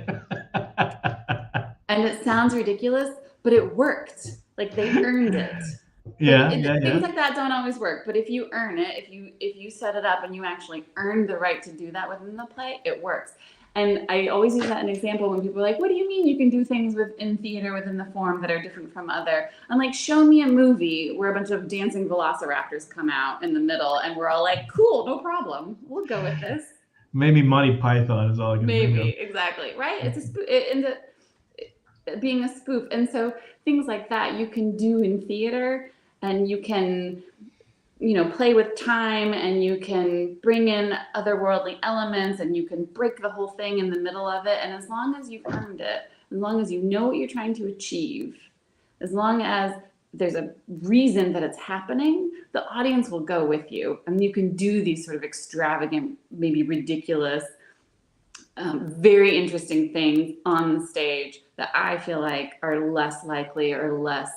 it sounds ridiculous, but it worked. Like they earned it. Like Yeah, yeah, things yeah. like that don't always work, but if you earn it, if you set it up and you actually earn the right to do that within the play, it works. And I always use that as an example when people are like, "What do you mean you can do things within theater within the form that are different from other?" I'm like, "Show me a movie where a bunch of dancing velociraptors come out in the middle, and we're all like, cool, no problem, we'll go with this." Maybe Monty Python is all I can think of. Maybe exactly right. It's a it ends up being a spoof, and so things like that you can do in theater, and you can play with time, and you can bring in otherworldly elements, and you can break the whole thing in the middle of it. And as long as you've earned it, as long as you know what you're trying to achieve, as long as there's a reason that it's happening, the audience will go with you. And you can do these sort of extravagant, maybe ridiculous, very interesting things on the stage that I feel like are less likely or less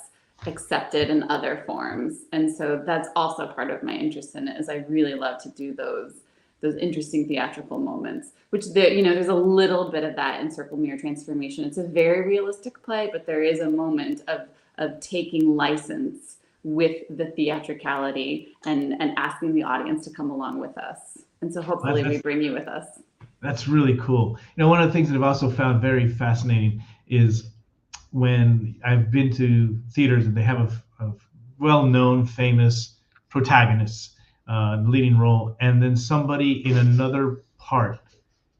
accepted in other forms. And so that's also part of my interest in it, is I really love to do those interesting theatrical moments, which there's a little bit of that in Circle Mirror Transformation. It's a very realistic play, but there is a moment of taking license with the theatricality and asking the audience to come along with us. And so hopefully we bring you with us. That's really cool. One of the things that I've also found very fascinating is when I've been to theaters and they have a well-known, famous protagonist, the leading role, and then somebody in another part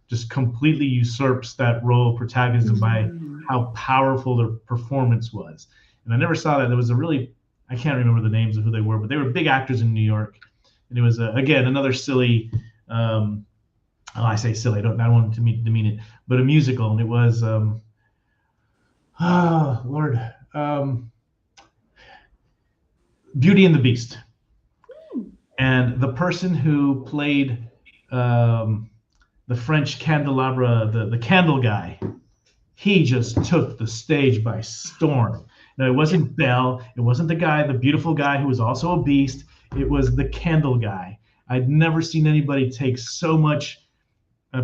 just completely usurps that role of protagonism by how powerful their performance was. And I never saw that. There was I can't remember the names of who they were, but they were big actors in New York. And it was, again, another silly, I say silly, I don't want to demean it, but a musical. And it was, Lord, Beauty and the Beast. And the person who played the French candelabra, the candle guy, he just took the stage by storm. Now, it wasn't Belle. It wasn't the beautiful guy who was also a beast. It was the candle guy. I'd never seen anybody take so much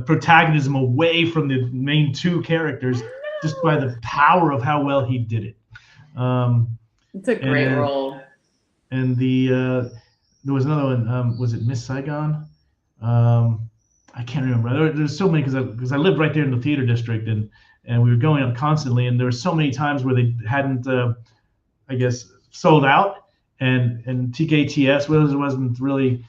protagonism away from the main two characters just by the power of how well he did it. It's a great role. And there was another one. Was it Miss Saigon? I can't remember. There's so many because I lived right there in the theater district, and we were going up constantly. And there were so many times where they hadn't, I guess, sold out, and TKTS wasn't really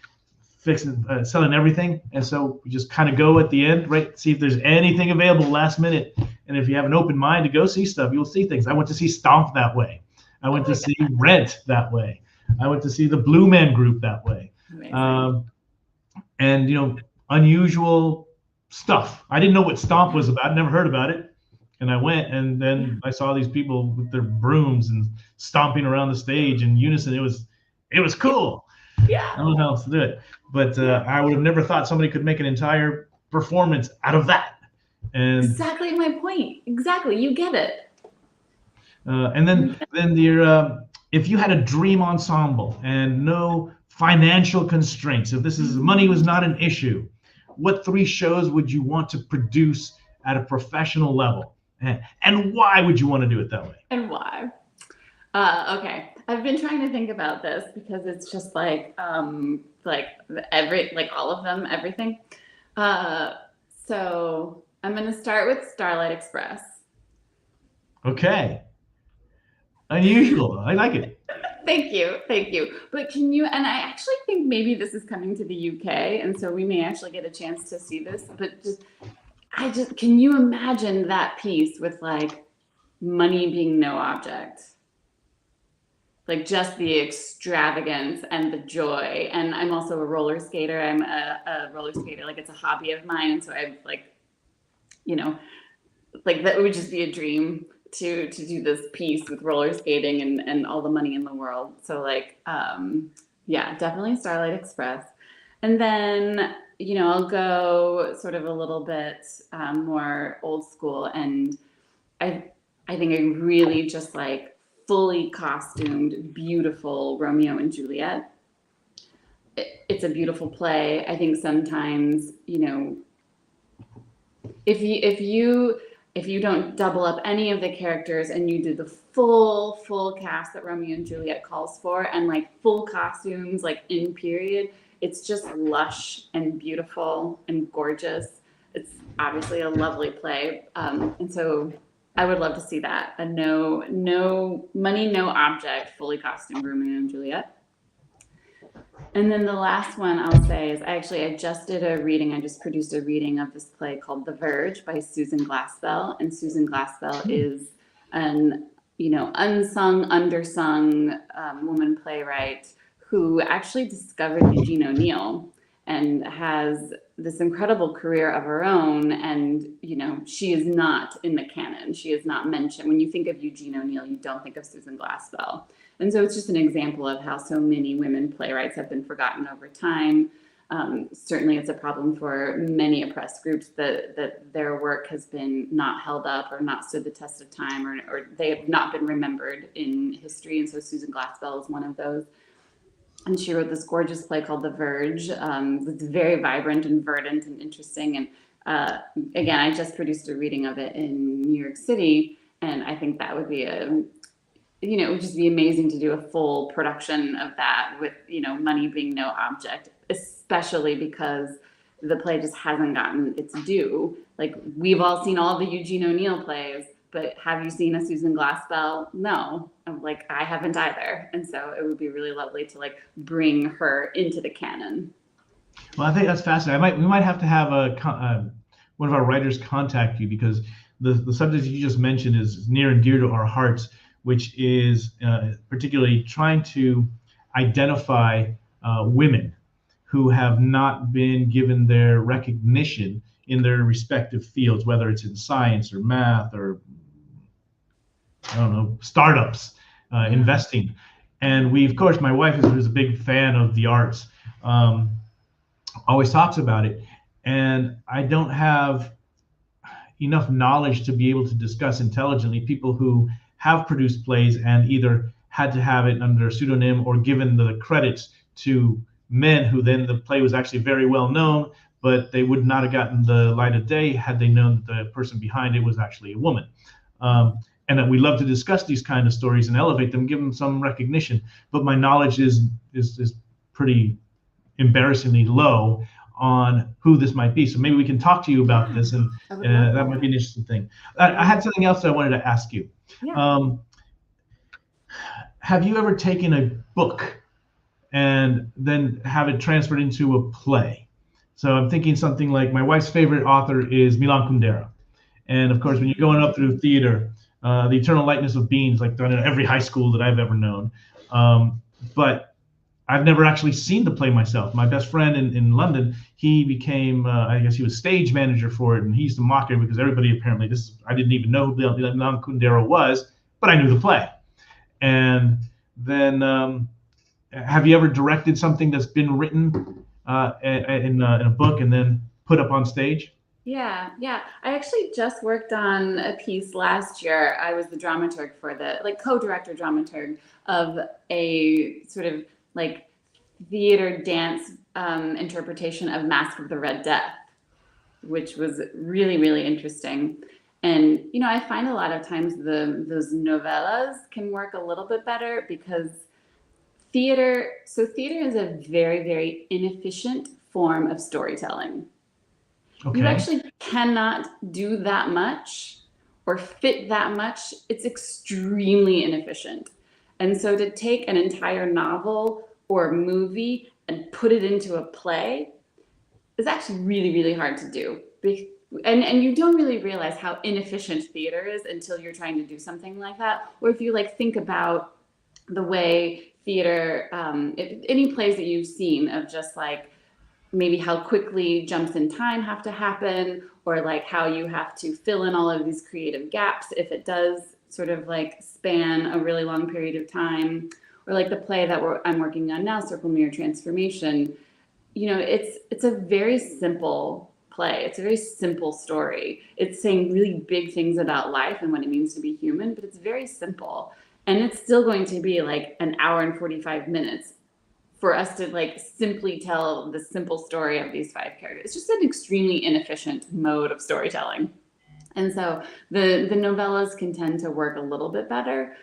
selling everything, and so we just kind of go at the end, right? See if there's anything available last minute, and if you have an open mind to go see stuff, you'll see things. I went to see Stomp that way. I went to see Rent that way. I went to see the Blue Man Group that way. And unusual stuff. I didn't know what Stomp was about. Never heard about it. And I went, and then I saw these people with their brooms and stomping around the stage in unison. It was cool. Yeah. I don't know how else to do it, but I would have never thought somebody could make an entire performance out of that. And exactly my point. Exactly, you get it. And then if you had a dream ensemble and no financial constraints, if money was not an issue, what 3 shows would you want to produce at a professional level, and why would you want to do it that way? And why? Okay, I've been trying to think about this because it's just like all of them, everything. So I'm going to start with Starlight Express. Okay. Unusual. I like it. Thank you. But and I actually think maybe this is coming to the UK, and so we may actually get a chance to see this, but can you imagine that piece with like money being no object? Like just the extravagance and the joy. And I'm also a roller skater. I'm a roller skater. Like it's a hobby of mine. And so I've like that would just be a dream to do this piece with roller skating and all the money in the world. So like, yeah, definitely Starlight Express. And then, I'll go sort of a little bit more old school. And I, I think I really just like fully costumed, beautiful Romeo and Juliet. It's a beautiful play. I think sometimes, if you don't double up any of the characters and you do the full cast that Romeo and Juliet calls for, and like full costumes, like in period, it's just lush and beautiful and gorgeous. It's obviously a lovely play, and so I would love to see that. A no money, no object, fully costumed Romeo and Juliet. And then the last one I'll say is I just did a reading. I just produced a reading of this play called The Verge by Susan Glaspell. And Susan Glaspell is an, unsung, undersung woman playwright who actually discovered Eugene O'Neill and has this incredible career of her own. And, she is not in the canon. She is not mentioned. When you think of Eugene O'Neill, you don't think of Susan Glaspell. And so it's just an example of how so many women playwrights have been forgotten over time. Certainly it's a problem for many oppressed groups that their work has been not held up or not stood the test of time, or they have not been remembered in history. And so Susan Glaspell is one of those. And she wrote this gorgeous play called The Verge. It's very vibrant and verdant and interesting. And again, I just produced a reading of it in New York City. And I think that would be it would just be amazing to do a full production of that with, money being no object, especially because the play just hasn't gotten its due. Like, we've all seen all the Eugene O'Neill plays, but have you seen a Susan Glaspell? No. I haven't either. And so it would be really lovely to bring her into the canon. Well, I think that's fascinating. We might have to have one of our writers contact you, because the subject you just mentioned is near and dear to our hearts, which is particularly trying to identify women who have not been given their recognition in their respective fields, whether it's in science or math or, I don't know, startups, investing. And we, of course, my wife, who's a big fan of the arts, always talks about it. And I don't have enough knowledge to be able to discuss intelligently people who have produced plays and either had to have it under a pseudonym or given the credits to men who then the play was actually very well known, but they would not have gotten the light of day had they known that the person behind it was actually a woman. And that we love to discuss these kind of stories and elevate them, give them some recognition. But my knowledge is pretty embarrassingly low on who this might be. So maybe we can talk to you about this, and that might be an interesting thing. I had something else that I wanted to ask you. Yeah. Have you ever taken a book and then have it transferred into a play? So I'm thinking something like, my wife's favorite author is Milan Kundera. And of course, when you're going up through theater, The Eternal Likeness of Beings, like done in every high school that I've ever known. But I've never actually seen the play myself. My best friend in London, he became, I guess he was stage manager for it, and he used to mock it because everybody apparently, I didn't even know who Milan Kundera was, but I knew the play. And then, have you ever directed something that's been written in a book and then put up on stage? Yeah. I actually just worked on a piece last year. I was the dramaturg for co-director dramaturg of a sort of theater dance interpretation of Masque of the Red Death, which was really, really interesting. And, I find a lot of times those novellas can work a little bit better because theater is a very, very inefficient form of storytelling. Okay. You actually cannot do that much or fit that much. It's extremely inefficient. And so to take an entire novel or movie and put it into a play is actually really, really hard to do. And you don't really realize how inefficient theater is until you're trying to do something like that. Or if you think about the way theater, any plays that you've seen of just maybe how quickly jumps in time have to happen, or how you have to fill in all of these creative gaps if it does sort of like span a really long period of time, or like the play that I'm working on now, Circle Mirror Transformation, it's a very simple play. It's a very simple story. It's saying really big things about life and what it means to be human, but it's very simple. And it's still going to be like an hour and 45 minutes for us to like simply tell the simple story of these 5 characters. It's just an extremely inefficient mode of storytelling. And so the novellas can tend to work a little bit better.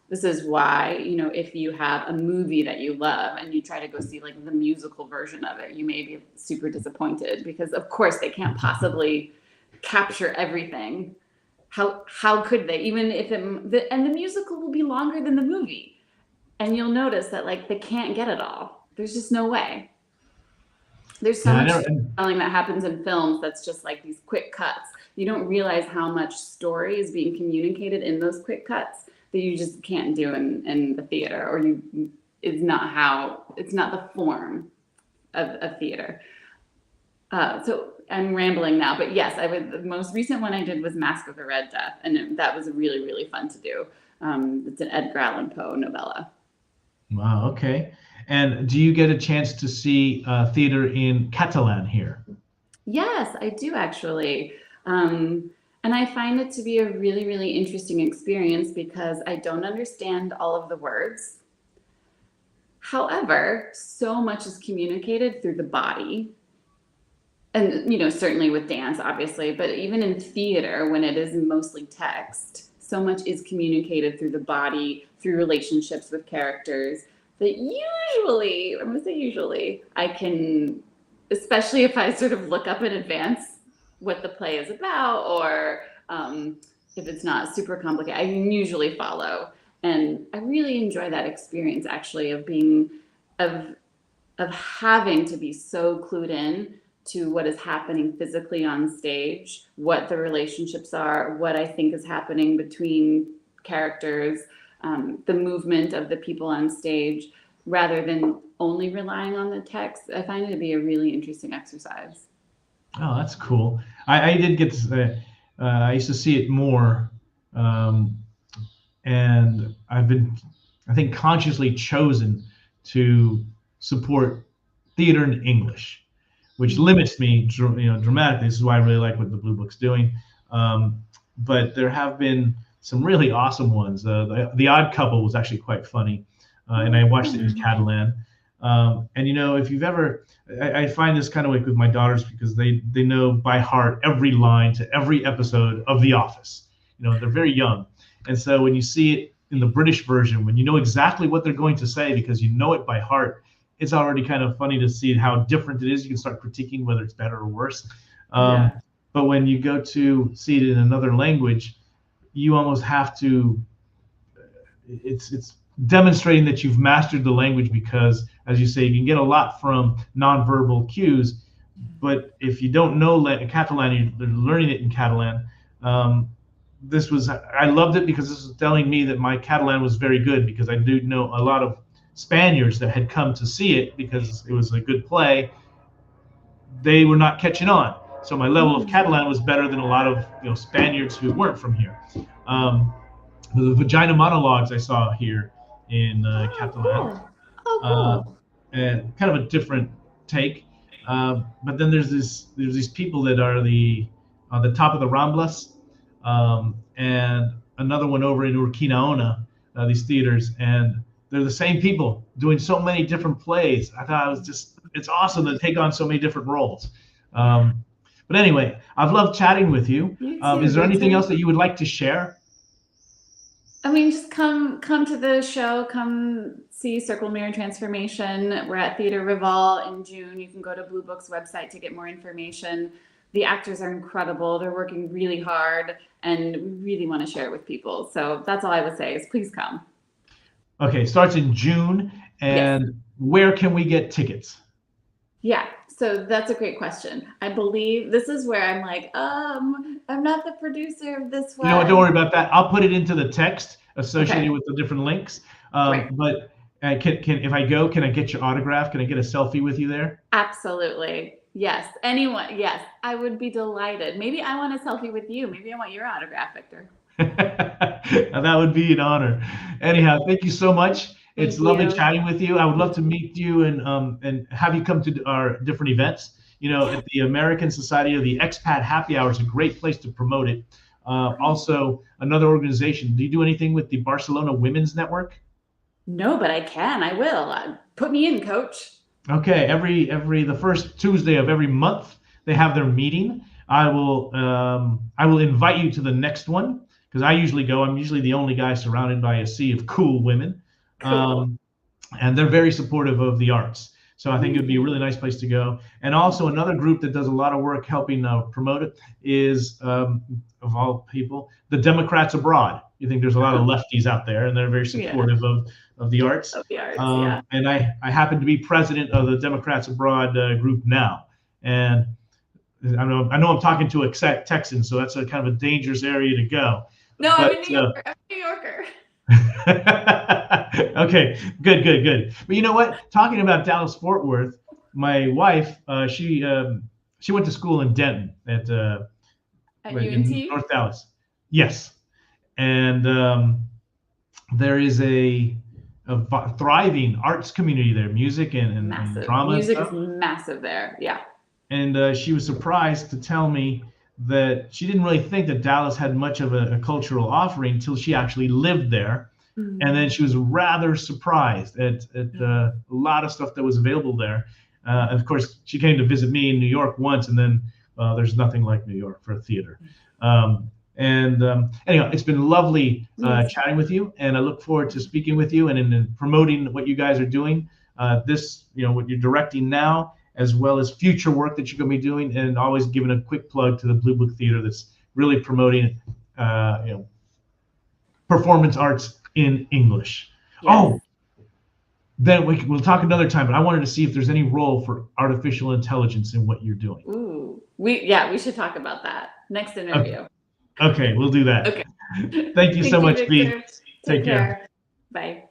This is why, if you have a movie that you love and you try to go see like the musical version of it, you may be super disappointed because of course they can't possibly capture everything. How could they? Even if and the musical will be longer than the movie. And you'll notice that like they can't get it all. There's just no way. There's so much storytelling that happens in films that's just like these quick cuts. You don't realize how much story is being communicated in those quick cuts that you just can't do in the theater, or it's not the form of theater. So I'm rambling now, but yes, the most recent one I did was Mask of the Red Death, and that was really, really fun to do. It's an Edgar Allan Poe novella. Wow. Okay. And do you get a chance to see theater in Catalan here? Yes, I do actually. And I find it to be a really, really interesting experience because I don't understand all of the words. However, so much is communicated through the body. And, certainly with dance, obviously, but even in theater, when it is mostly text, so much is communicated through the body, through relationships with characters that usually, I'm going to say usually, I can, especially if I sort of look up in advance what the play is about, or if it's not super complicated, I can usually follow. And I really enjoy that experience actually of having to be so clued in to what is happening physically on stage, what the relationships are, what I think is happening between characters, the movement of the people on stage, rather than only relying on the text. I find it to be a really interesting exercise. Oh, that's cool. I did get to, I used to see it more, and I've been, I think, consciously chosen to support theater in English, which limits me, dramatically. This is why I really like what the Blue Book's doing. But there have been some really awesome ones. The Odd Couple was actually quite funny, and I watched it in Catalan. And if you've ever, I find this kind of like with my daughters because they know by heart every line to every episode of The Office. They're very young, and so when you see it in the British version, when you know exactly what they're going to say because you know it by heart, it's already kind of funny to see how different it is. You can start critiquing whether it's better or worse. But when you go to see it in another language, you almost have to. It's demonstrating that you've mastered the language because, as you say, you can get a lot from nonverbal cues. But if you don't know Catalan, you're learning it in Catalan. I loved it because this was telling me that my Catalan was very good, because I do know a lot of Spaniards that had come to see it because it was a good play. They were not catching on. So my level of Catalan was better than a lot of Spaniards who weren't from here. The vagina monologues I saw here in Catalan. Cool. And kind of a different take. But then there's these people that are on the top of the Ramblas, and another one over in Urquinaona, these theaters, and they're the same people doing so many different plays. I thought it's awesome to take on so many different roles. But anyway, I've loved chatting with you. Is there anything else that you would like to share? I mean, just come to the show, come see Circle Mirror Transformation. We're at Theater Reval in June. You can go to Blue Book's website to get more information. The actors are incredible. They're working really hard, and we really want to share it with people. So that's all I would say is please come. Okay, starts in June. And yes. Where can we get tickets? Yeah, so that's a great question. I believe this is where I'm like, I'm not the producer of this one. Don't worry about that. I'll put it into the text associated with the different links. But can if I go, can I get your autograph? Can I get a selfie with you there? Absolutely. Yes. Anyone. Yes. I would be delighted. Maybe I want a selfie with you. Maybe I want your autograph, Victor. That would be an honor. Anyhow, thank you so much. It's Thank lovely you. chatting with you. I would love to meet you and have you come to our different events. You know, Yeah, at the American Society of the Expat Happy Hour is a great place to promote it. great. Also, another organization. Do you do anything with the Barcelona Women's Network? No, but I can. I will. Put me in, coach. Okay, every the first Tuesday of every month they have their meeting. I will invite you to the next one because I usually go. I'm usually the only guy surrounded by a sea of cool women, Cool. um, and they're very supportive of the arts. So I think it would be a Amazing. really nice place to go. And also another group that does a lot of work helping promote it is, of all people, the Democrats Abroad. You think there's a lot of lefties out there, and they're very Yeah. supportive of the arts. Of the arts. Yeah. And I happen to be president of the Democrats Abroad group now. And I know I'm talking to a Texan, so that's a kind of a dangerous area to go. No, I'm But a New Yorker. I'm a New Yorker. okay, good. But you know what? Talking about Dallas Fort Worth, my wife, she went to school in Denton At in UNT? North Dallas. Yes, and there is a thriving arts community there, music and Massive. drama and Music is stuff. massive there. Yeah. And she was surprised to tell me that she didn't really think that Dallas had much of a cultural offering until she actually lived there. And then she was rather surprised at a lot of stuff that was available there. And of course, she came to visit me in New York once, and then there's nothing like New York for a theater. Anyway, it's been lovely Yes. chatting with you, and I look forward to speaking with you and in promoting what you guys are doing. What you're directing now, as well as future work that you're going to be doing, and always giving a quick plug to the Blue Book Theater that's really promoting, performance arts in English. Yes. Oh, then we'll talk another time, but I wanted to see if there's any role for artificial intelligence in what you're doing. Ooh. We should talk about that next interview. Okay, we'll do that. Okay. Thank you so much, B. Victor. Take care. Bye.